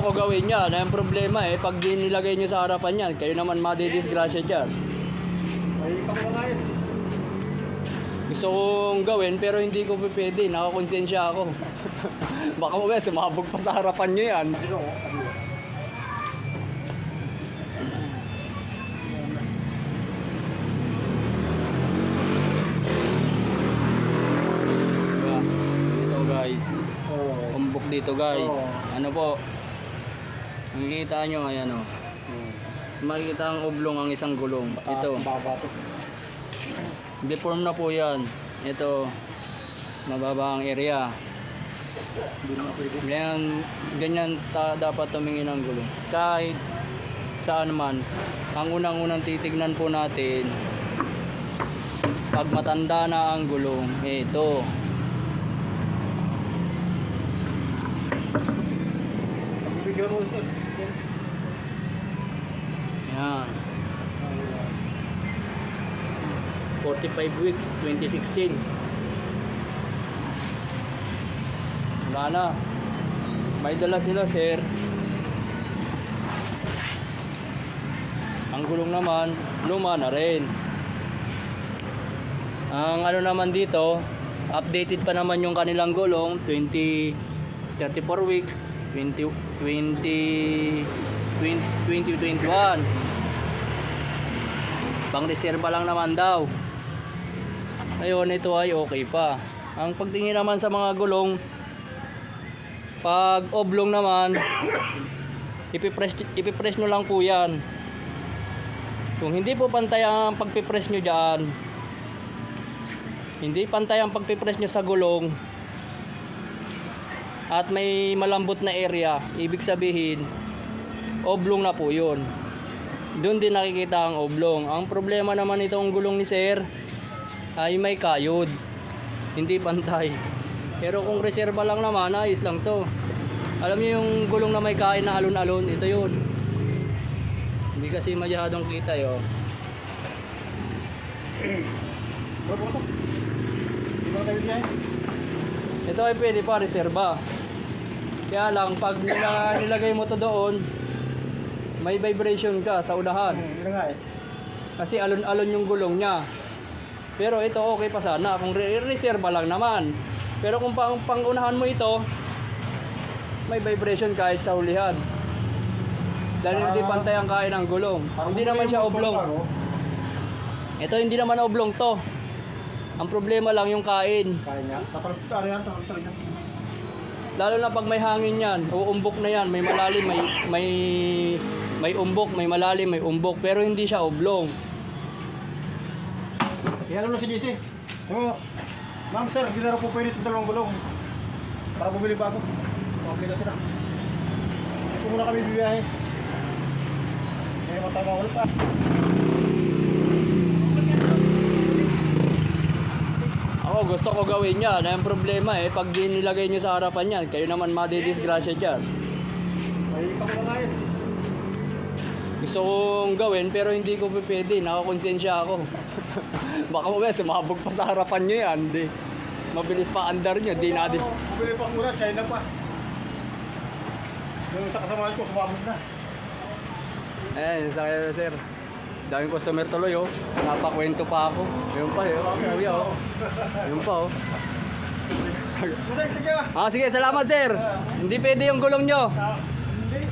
Ako gawin yan, ang problema pag di nilagay nyo sa harapan yan, kayo naman madidisgrasya dyan. May pakulayan. Gusto kong gawin pero hindi ko pwede, nakakonsensya ako. Baka mamaya sumabog pa sa harapan nyo yan. Ito guys, umbok dito guys. Ano po, makikita nyo, ayan o. Makikita ang oblong ang isang gulong. Ito, deform na po yan. Ito, mababa ang area. Ganyan dapat tumingin ang gulong. Kahit saan man, ang unang-unang titignan po natin, pag matanda na ang gulong, ito. Yan. 45 weeks, 2016. Wala na. May dala sila, sir. Ang gulong naman, luma na rin. Ang ano naman dito, updated pa naman yung kanilang gulong, 34 weeks, 2021. Pang reserva lang naman daw. Ayun, ito ay okay pa. Ang pagtingin naman sa mga gulong, pag oblong naman, ipipress nyo lang po yan. Kung hindi po pantay ang pagpipress nyo dyan, hindi pantay ang pagpipress nyo sa gulong, at may malambot na area, ibig sabihin, oblong na po yun. Doon din nakikita ang oblong. Ang problema naman itong gulong ni sir ay may kayod, hindi pantay. Pero kung reserva lang naman, ayos lang to. Alam niyo yung gulong na may kain na alon-alon, ito yun. Hindi kasi masyadong kita yun. Ito ay pwede pa reserva. Kaya lang pag nilagay mo to doon, may vibration ka sa unahan. Kasi alon-alon yung gulong niya. Pero ito okay pa sana kung reserva lang naman. Pero kung pang-unahan mo ito, may vibration kahit sa ulihan. Dahil hindi pantay ang kain ng gulong. Hindi naman siya oblong. Ito hindi naman oblong to. Ang problema lang yung kain. Lalo na pag may hangin yan, uumbok na yan, may malalim, may umbok, may malalim, may umbok, pero hindi siya oblong. Yan ano si JC. Ma'am sir, hindi na rin po pwede itong dalawang gulong. Para bumili pa ako. Okay na sila. Hindi po muna kami bibiyahe. Kaya matama ulit pa. Ako gusto ko gawin yan. Ang problema pag di nilagay nyo sa harapan yan, kayo naman madidisgrasya dyan. May pakulayan. Gusto kong gawin pero hindi ko pwede, nakakonsensya ako. Baka mamaya sumabog pa sa harapan nyo yan. Di, mabilis pa andar nyo, di na din. Bumili pa muna, China pa. Yung sa kasamahan ko, sumabog na. Ayan, sa kaya sir. Daming customer tuloy oh. Napakwento pa ako. Yun pa kuya oh. Yun pa oh. Masay, sige. Sige, salamat sir. Hindi pwede yung gulong nyo. Hindi.